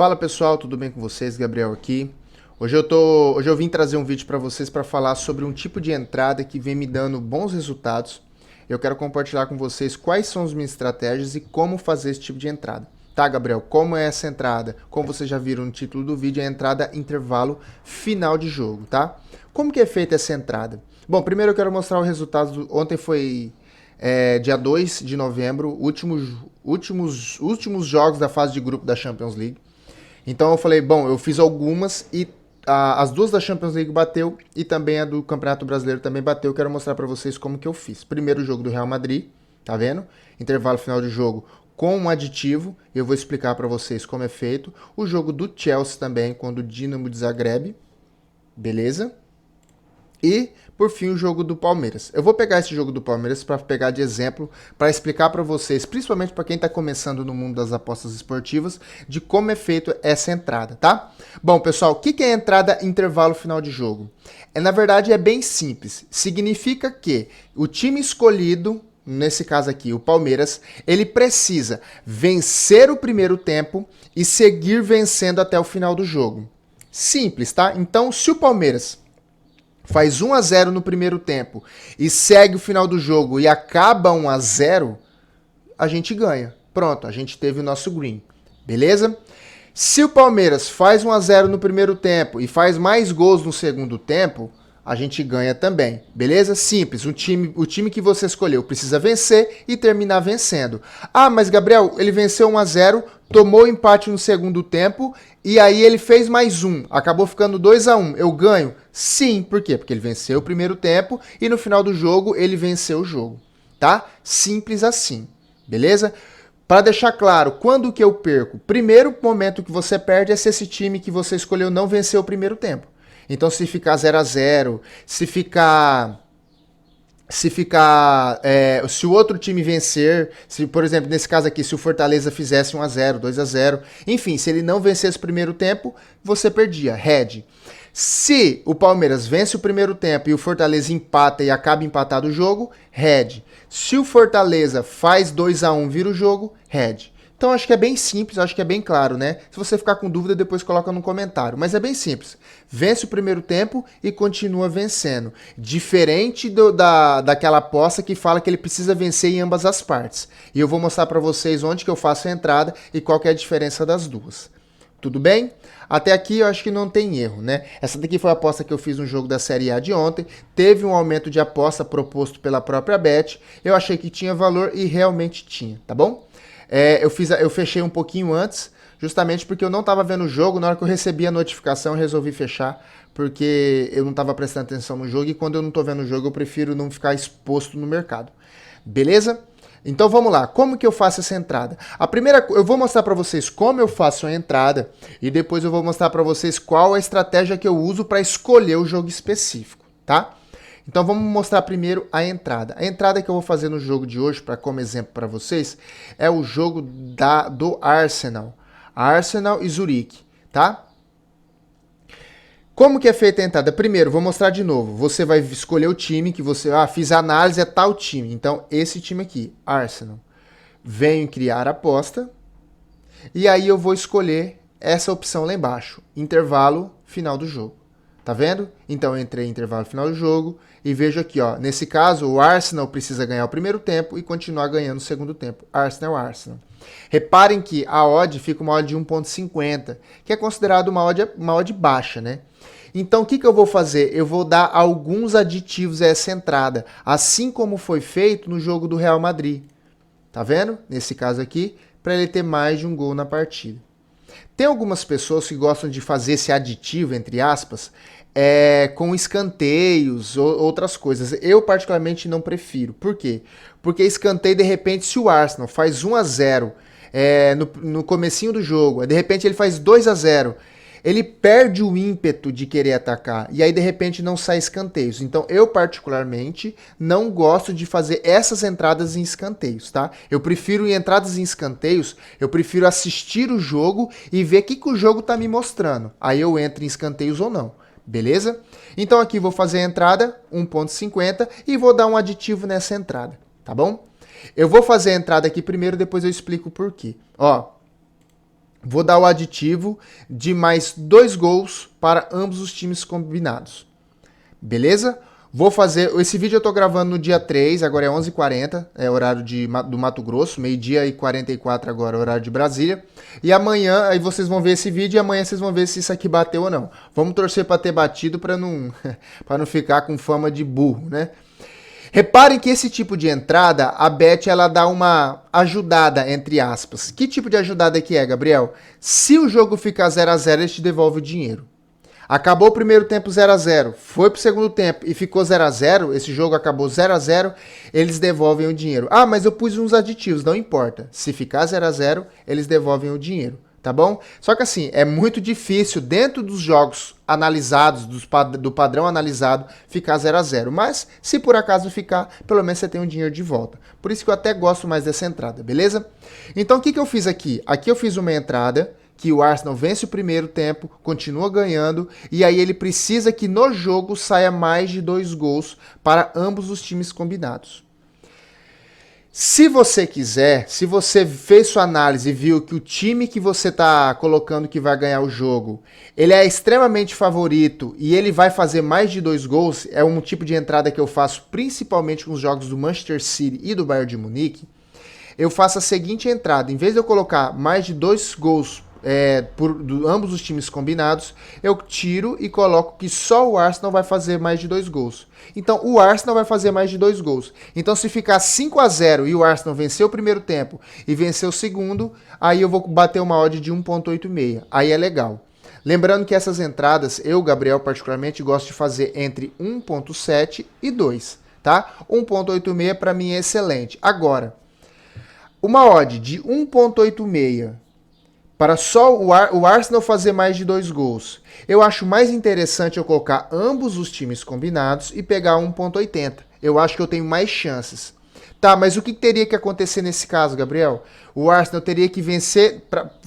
Fala pessoal, tudo bem com vocês? Gabriel aqui. Hoje eu vim trazer um vídeo para vocês para falar sobre um tipo de entrada que vem me dando bons resultados. Eu quero compartilhar com vocês quais são as minhas estratégias e como fazer esse tipo de entrada. Tá, Gabriel? Como é essa entrada? Como vocês já viram no título do vídeo, é a entrada intervalo final de jogo, tá? Como que é feita essa entrada? Bom, primeiro eu quero mostrar o resultado. Ontem foi dia 2 de novembro, últimos jogos da fase de grupo da Champions League. Então eu falei, bom, eu fiz algumas e as duas da Champions League bateu e também a do Campeonato Brasileiro também bateu. Eu quero mostrar para vocês como que eu fiz. Primeiro jogo do Real Madrid, tá vendo? Intervalo final de jogo com um aditivo, eu vou explicar para vocês como é feito. O jogo do Chelsea também, quando o Dinamo de Zagreb, beleza? E, por fim, o jogo do Palmeiras. Eu vou pegar esse jogo do Palmeiras para pegar de exemplo, para explicar para vocês, principalmente para quem está começando no mundo das apostas esportivas, de como é feito essa entrada, tá? Bom, pessoal, o que é entrada intervalo final de jogo? Na verdade, é bem simples. Significa que o time escolhido, nesse caso aqui, o Palmeiras, ele precisa vencer o primeiro tempo e seguir vencendo até o final do jogo. Simples, tá? Então, se o Palmeiras faz 1 a 0 no primeiro tempo e segue o final do jogo e acaba 1 a 0, a gente ganha. Pronto, a gente teve o nosso green. Beleza? Se o Palmeiras faz 1 a 0 no primeiro tempo e faz mais gols no segundo tempo, a gente ganha também. Beleza? Simples. O time que você escolheu precisa vencer e terminar vencendo. Ah, mas Gabriel, ele venceu 1 a 0, tomou empate no segundo tempo e aí ele fez mais um. Acabou ficando 2 a 1. Eu ganho? Sim. Por quê? Porque ele venceu o primeiro tempo e no final do jogo ele venceu o jogo. Tá? Simples assim. Beleza? Para deixar claro, quando que eu perco? Primeiro momento que você perde é se esse time que você escolheu não venceu o primeiro tempo. Então, se ficar 0 a 0, se o outro time vencer, se, por exemplo, nesse caso aqui, se o Fortaleza fizesse 1 a 0, 2 a 0, enfim, se ele não vencesse o primeiro tempo, você perdia, red. Se o Palmeiras vence o primeiro tempo e o Fortaleza empata e acaba empatado o jogo, red. Se o Fortaleza faz 2 a 1, vira o jogo, red. Então acho que é bem simples, acho que é bem claro, né? Se você ficar com dúvida, depois coloca no comentário. Mas é bem simples. Vence o primeiro tempo e continua vencendo. Diferente daquela aposta que fala que ele precisa vencer em ambas as partes. E eu vou mostrar para vocês onde que eu faço a entrada e qual que é a diferença das duas. Tudo bem? Até aqui eu acho que não tem erro, né? Essa daqui foi a aposta que eu fiz no jogo da Série A de ontem. Teve um aumento de aposta proposto pela própria Bet. Eu achei que tinha valor e realmente tinha, tá bom? Eu fechei um pouquinho antes, justamente porque eu não estava vendo o jogo. Na hora que eu recebi a notificação, eu resolvi fechar, porque eu não estava prestando atenção no jogo, e quando eu não estou vendo o jogo, eu prefiro não ficar exposto no mercado. Beleza? Então vamos lá, como que eu faço essa entrada? Eu vou mostrar para vocês como eu faço a entrada, e depois eu vou mostrar para vocês qual a estratégia que eu uso para escolher o jogo específico, tá? Então vamos mostrar primeiro a entrada. A entrada que eu vou fazer no jogo de hoje, como exemplo para vocês, é o jogo do Arsenal. Arsenal e Zurique, tá? Como que é feita a entrada? Primeiro, vou mostrar de novo. Você vai escolher o time que você... fiz a análise, é tal time. Então, esse time aqui, Arsenal. Venho em criar aposta. E aí eu vou escolher essa opção lá embaixo. Intervalo final do jogo. Tá vendo? Então eu entrei em intervalo final do jogo e vejo aqui, ó. Nesse caso, o Arsenal precisa ganhar o primeiro tempo e continuar ganhando o segundo tempo. Arsenal. Reparem que a odd fica uma odd de 1,50, que é considerado uma odd baixa, né? Então o que eu vou fazer? Eu vou dar alguns aditivos a essa entrada, assim como foi feito no jogo do Real Madrid. Tá vendo? Nesse caso aqui, para ele ter mais de um gol na partida. Tem algumas pessoas que gostam de fazer esse aditivo, entre aspas, com escanteios ou outras coisas. Eu particularmente não prefiro. Por quê? Porque escanteio, de repente, se o Arsenal faz 1 a 0 no comecinho do jogo, de repente ele faz 2 a 0, ele perde o ímpeto de querer atacar, e aí de repente não sai escanteios. Então eu particularmente não gosto de fazer essas entradas em escanteios, tá? Eu prefiro em entradas em escanteios, eu prefiro assistir o jogo e ver o que o jogo tá me mostrando. Aí eu entro em escanteios ou não, beleza? Então aqui vou fazer a entrada 1,50 e vou dar um aditivo nessa entrada, tá bom? Eu vou fazer a entrada aqui primeiro, depois eu explico o porquê. Ó, Vou dar o aditivo de mais 2 gols para ambos os times combinados. Beleza? Vou fazer... Esse vídeo eu tô gravando no dia 3, agora é 11h40, é horário do Mato Grosso, meio-dia e 44 agora, horário de Brasília. E amanhã, aí vocês vão ver esse vídeo e amanhã vocês vão ver se isso aqui bateu ou não. Vamos torcer para ter batido para não, pra não ficar com fama de burro, né? Reparem que esse tipo de entrada, a Bet ela dá uma ajudada, entre aspas. Que tipo de ajudada que é, Gabriel? Se o jogo ficar 0x0, ele te devolve o dinheiro. Acabou o primeiro tempo 0x0, foi pro segundo tempo e ficou 0x0, esse jogo acabou 0x0, eles devolvem o dinheiro. Ah, mas eu pus uns aditivos, não importa. Se ficar 0x0, eles devolvem o dinheiro, tá bom? Só que assim, é muito difícil dentro dos jogos analisados, do padrão analisado, ficar 0x0. Mas se por acaso ficar, pelo menos você tem um dinheiro de volta. Por isso que eu até gosto mais dessa entrada, beleza? Então o que eu fiz aqui? Aqui eu fiz uma entrada que o Arsenal vence o primeiro tempo, continua ganhando, e aí ele precisa que no jogo saia mais de 2 gols para ambos os times combinados. Se você quiser, se você fez sua análise e viu que o time que você está colocando que vai ganhar o jogo, ele é extremamente favorito e ele vai fazer mais de 2 gols, é um tipo de entrada que eu faço principalmente com os jogos do Manchester City e do Bayern de Munique, eu faço a seguinte entrada, em vez de eu colocar mais de 2 gols ambos os times combinados, eu tiro e coloco que só o Arsenal vai fazer mais de 2 gols. Então o Arsenal vai fazer mais de 2 gols. Então se ficar 5x0 e o Arsenal vencer o primeiro tempo e vencer o segundo, aí eu vou bater uma odd de 1.86. Aí é legal. Lembrando que essas entradas, eu, Gabriel, particularmente, gosto de fazer entre 1.7 e 2, tá? 1.86 para mim é excelente. Agora, uma odd de 1.86 para só o Arsenal fazer mais de 2 gols. Eu acho mais interessante eu colocar ambos os times combinados e pegar 1.80. Eu acho que eu tenho mais chances. Tá, mas o que teria que acontecer nesse caso, Gabriel? O Arsenal teria que vencer,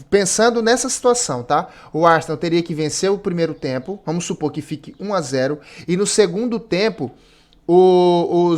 pensando nessa situação, tá? O Arsenal teria que vencer o primeiro tempo, vamos supor que fique 1x0, e no segundo tempo o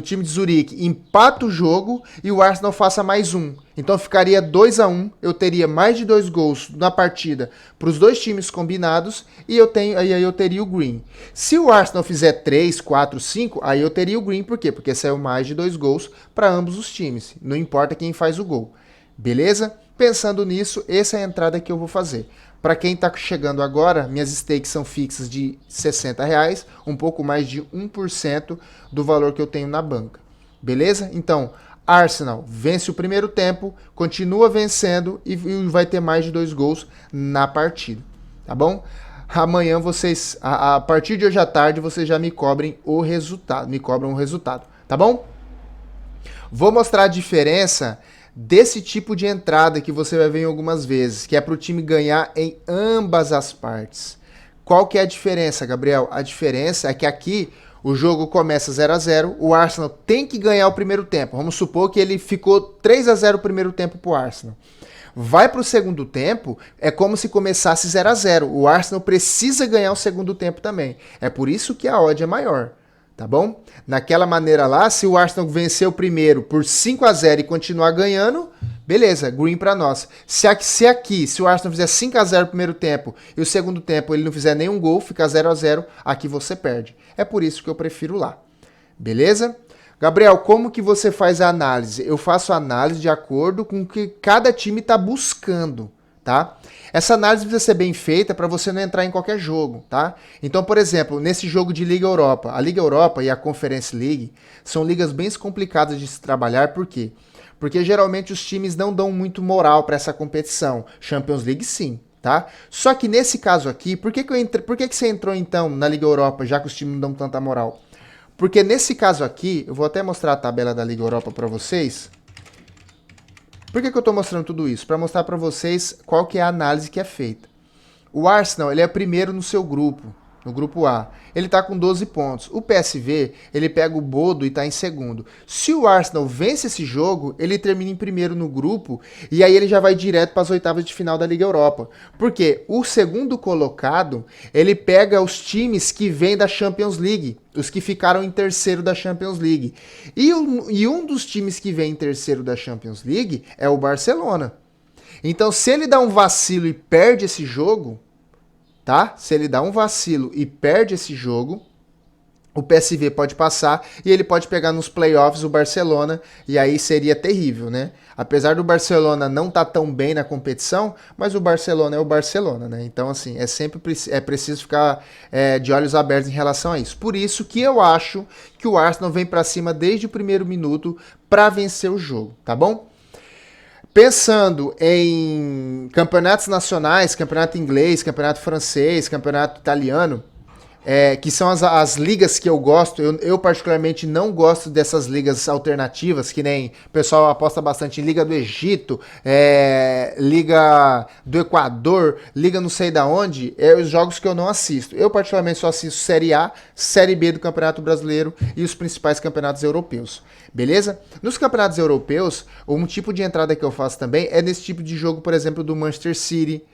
time de Zurique empata o jogo e o Arsenal faça mais um. Então ficaria 2x1, eu teria mais de 2 gols na partida para os dois times combinados e aí eu teria o green. Se o Arsenal fizer 3, 4, 5, aí eu teria o green, por quê? Porque saiu mais de 2 gols para ambos os times, não importa quem faz o gol. Beleza? Pensando nisso, essa é a entrada que eu vou fazer. Para quem está chegando agora, minhas stakes são fixas de R$60, um pouco mais de 1% do valor que eu tenho na banca. Beleza? Então, Arsenal vence o primeiro tempo, continua vencendo e vai ter mais de 2 gols na partida. Tá bom? Amanhã vocês, a partir de hoje à tarde, vocês já me cobrem o resultado. Me cobram o resultado. Tá bom? Vou mostrar a diferença desse tipo de entrada que você vai ver em algumas vezes, que é para o time ganhar em ambas as partes. Qual que é a diferença, Gabriel? A diferença é que aqui o jogo começa 0x0, o Arsenal tem que ganhar o primeiro tempo. Vamos supor que ele ficou 3x0 o primeiro tempo para o Arsenal. Vai para o segundo tempo, é como se começasse 0x0. O Arsenal precisa ganhar o segundo tempo também. É por isso que a odd é maior. Tá bom? Naquela maneira lá, se o Arsenal vencer o primeiro por 5x0 e continuar ganhando, beleza, green para nós. Se o Arsenal fizer 5x0 no primeiro tempo e o segundo tempo ele não fizer nenhum gol, fica 0x0, aqui você perde. É por isso que eu prefiro lá. Beleza? Gabriel, como que você faz a análise? Eu faço a análise de acordo com o que cada time está buscando. Tá? Essa análise precisa ser bem feita para você não entrar em qualquer jogo, tá? Então, por exemplo, nesse jogo de Liga Europa, a Liga Europa e a Conference League são ligas bem complicadas de se trabalhar, por quê? Porque geralmente os times não dão muito moral para essa competição. Champions League sim, tá? Só que nesse caso aqui, por que você entrou então na Liga Europa, já que os times não dão tanta moral? Porque nesse caso aqui, eu vou até mostrar a tabela da Liga Europa para vocês. Por que eu estou mostrando tudo isso? Para mostrar para vocês qual que é a análise que é feita. O Arsenal ele é primeiro no seu grupo, no grupo A. Ele está com 12 pontos. O PSV, ele pega o Bodo e está em segundo. Se o Arsenal vence esse jogo, ele termina em primeiro no grupo e aí ele já vai direto para as oitavas de final da Liga Europa. Porque o segundo colocado, ele pega os times que vêm da Champions League, os que ficaram em terceiro da Champions League. E um dos times que vem em terceiro da Champions League é o Barcelona. Então, se ele dá um vacilo e perde esse jogo, tá? Se ele dá um vacilo e perde esse jogo, o PSV pode passar e ele pode pegar nos playoffs o Barcelona, e aí seria terrível, né? Apesar do Barcelona não estar tão bem na competição, mas o Barcelona é o Barcelona, né? Então, assim, preciso ficar de olhos abertos em relação a isso. Por isso que eu acho que o Arsenal vem para cima desde o primeiro minuto para vencer o jogo, tá bom? Pensando em campeonatos nacionais, campeonato inglês, campeonato francês, campeonato italiano, que são as ligas que eu gosto. Eu particularmente não gosto dessas ligas alternativas, que nem o pessoal aposta bastante em Liga do Egito, Liga do Equador, Liga não sei da onde, os jogos que eu não assisto. Eu particularmente só assisto Série A, Série B do Campeonato Brasileiro e os principais campeonatos europeus. Beleza? Nos campeonatos europeus, um tipo de entrada que eu faço também é nesse tipo de jogo, por exemplo, do Manchester City.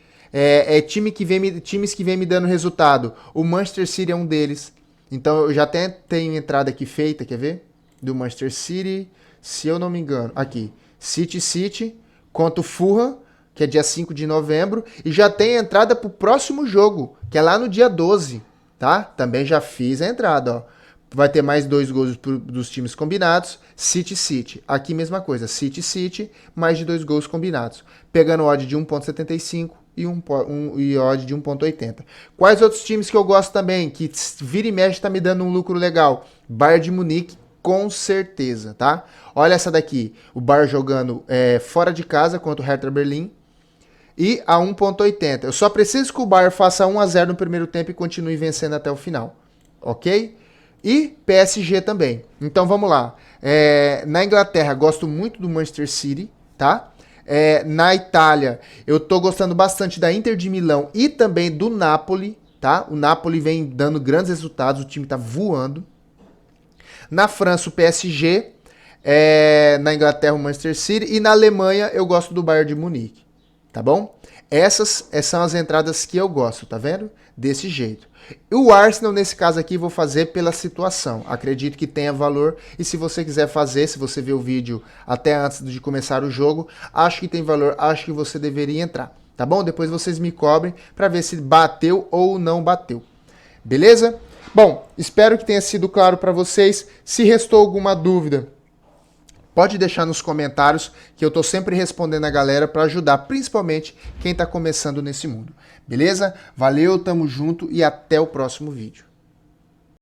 Times que vem me dando resultado. O Manchester City é um deles. Então eu já até tenho entrada aqui feita, quer ver? Do Manchester City, se eu não me engano. Aqui, City contra o Fulham, que é dia 5 de novembro. E já tem entrada pro próximo jogo, que é lá no dia 12, tá? Também já fiz a entrada, ó. Vai ter mais 2 gols dos times combinados. City. Aqui mesma coisa. City, mais de 2 gols combinados. Pegando odd de 1.75 e odd de 1.80. Quais outros times que eu gosto também, que vira e mexe tá me dando um lucro legal? Bayern de Munique, com certeza, tá? Olha essa daqui. O Bayern jogando fora de casa contra o Hertha Berlim. E a 1.80. Eu só preciso que o Bayern faça 1-0 no primeiro tempo e continue vencendo até o final. Ok? E PSG também. Então vamos lá. Na Inglaterra, gosto muito do Manchester City, tá? Na Itália, eu tô gostando bastante da Inter de Milão e também do Napoli, tá? O Napoli vem dando grandes resultados, o time tá voando. Na França, o PSG. Na Inglaterra, o Manchester City. E na Alemanha, eu gosto do Bayern de Munique, tá bom? Essas são as entradas que eu gosto, tá vendo? Desse jeito. O Arsenal, nesse caso aqui, vou fazer pela situação. Acredito que tenha valor. E se você quiser fazer, se você ver o vídeo até antes de começar o jogo, acho que tem valor, acho que você deveria entrar. Tá bom? Depois vocês me cobrem para ver se bateu ou não bateu. Beleza? Bom, espero que tenha sido claro para vocês. Se restou alguma dúvida, pode deixar nos comentários, que eu tô sempre respondendo a galera para ajudar, principalmente quem tá começando nesse mundo. Beleza? Valeu, tamo junto e até o próximo vídeo.